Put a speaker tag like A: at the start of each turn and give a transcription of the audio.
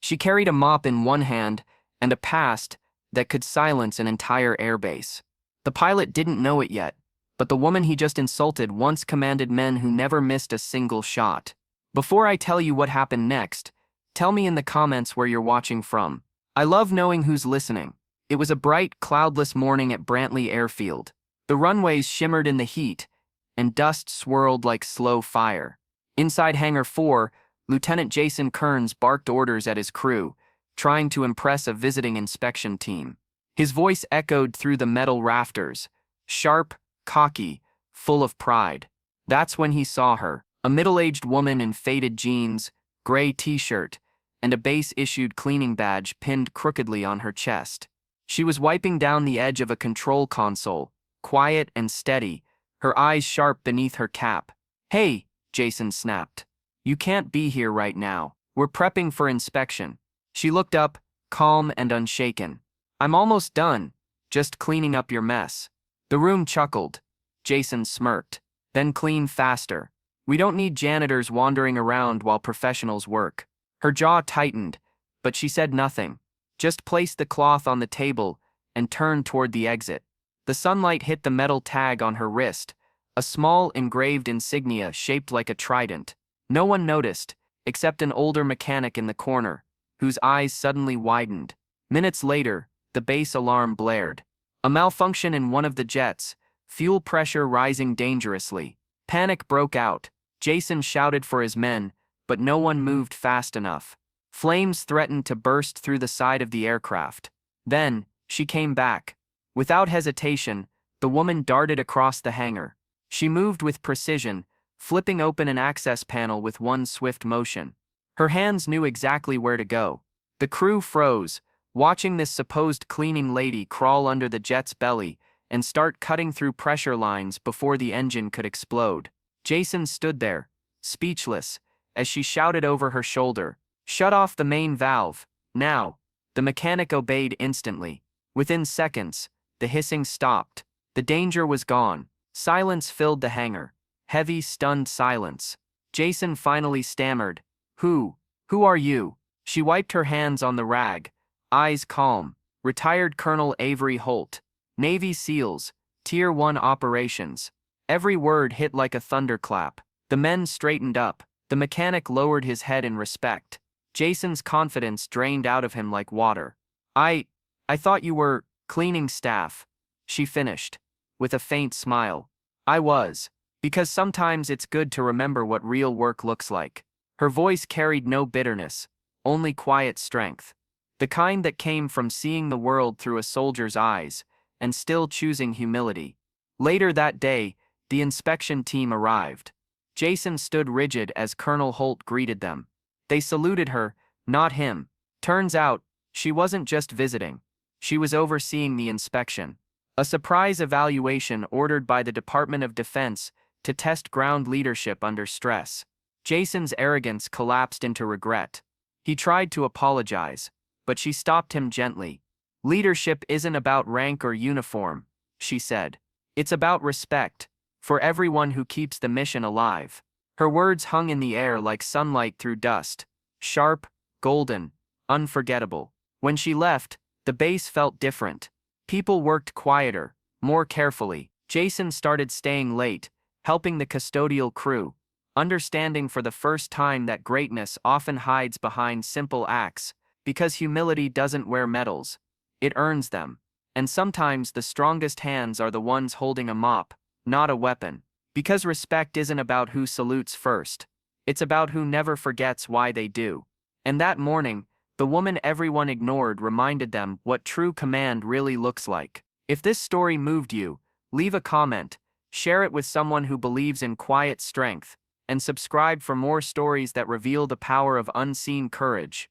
A: She carried a mop in one hand and a past that could silence an entire airbase. The pilot didn't know it yet, but the woman he just insulted once commanded men who never missed a single shot. Before I tell you what happened next, tell me in the comments where you're watching from. I love knowing who's listening. It was a bright, cloudless morning at Brantley Airfield. The runways shimmered in the heat, and dust swirled like slow fire. Inside Hangar 4, Lieutenant Jason Kearns barked orders at his crew, trying to impress a visiting inspection team. His voice echoed through the metal rafters, sharp, cocky, full of pride. That's when he saw her, a middle-aged woman in faded jeans, gray t-shirt, and a base-issued cleaning badge pinned crookedly on her chest. She was wiping down the edge of a control console, quiet and steady, her eyes sharp beneath her cap. "Hey," Jason snapped. "You can't be here right now. We're prepping for inspection." She looked up, calm and unshaken. "I'm almost done, just cleaning up your mess." The room chuckled. Jason smirked. "Then clean faster. We don't need janitors wandering around while professionals work." Her jaw tightened, but she said nothing, just placed the cloth on the table and turned toward the exit. The sunlight hit the metal tag on her wrist, a small engraved insignia shaped like a trident. No one noticed, except an older mechanic in the corner, whose eyes suddenly widened. Minutes later, the base alarm blared. A malfunction in one of the jets, fuel pressure rising dangerously. Panic broke out. Jason shouted for his men, but no one moved fast enough. Flames threatened to burst through the side of the aircraft. Then, she came back. Without hesitation, the woman darted across the hangar. She moved with precision, flipping open an access panel with one swift motion. Her hands knew exactly where to go. The crew froze, watching this supposed cleaning lady crawl under the jet's belly and start cutting through pressure lines before the engine could explode. Jason stood there, speechless, as she shouted over her shoulder, "Shut off the main valve, now." The mechanic obeyed instantly. Within seconds, the hissing stopped. The danger was gone. Silence filled the hangar. Heavy, stunned silence. Jason finally stammered, Who are you?" She wiped her hands on the rag, eyes calm. "Retired Colonel Avery Holt. Navy SEALs, Tier 1 operations." Every word hit like a thunderclap. The men straightened up. The mechanic lowered his head in respect. Jason's confidence drained out of him like water. I thought you were cleaning staff," she finished, with a faint smile. "I was, because sometimes it's good to remember what real work looks like." Her voice carried no bitterness, only quiet strength. The kind that came from seeing the world through a soldier's eyes, and still choosing humility. Later that day, the inspection team arrived. Jason stood rigid as Colonel Holt greeted them. They saluted her, not him. Turns out, she wasn't just visiting. She was overseeing the inspection. A surprise evaluation ordered by the Department of Defense to test ground leadership under stress. Jason's arrogance collapsed into regret. He tried to apologize, but she stopped him gently. "Leadership isn't about rank or uniform," she said. "It's about respect, for everyone who keeps the mission alive." Her words hung in the air like sunlight through dust, sharp, golden, unforgettable. When she left, the base felt different. People worked quieter, more carefully. Jason started staying late, helping the custodial crew, understanding for the first time that greatness often hides behind simple acts, because humility doesn't wear medals, it earns them. And sometimes the strongest hands are the ones holding a mop, not a weapon. Because respect isn't about who salutes first, it's about who never forgets why they do. And that morning, the woman everyone ignored reminded them what true command really looks like. If this story moved you, leave a comment, share it with someone who believes in quiet strength, and subscribe for more stories that reveal the power of unseen courage.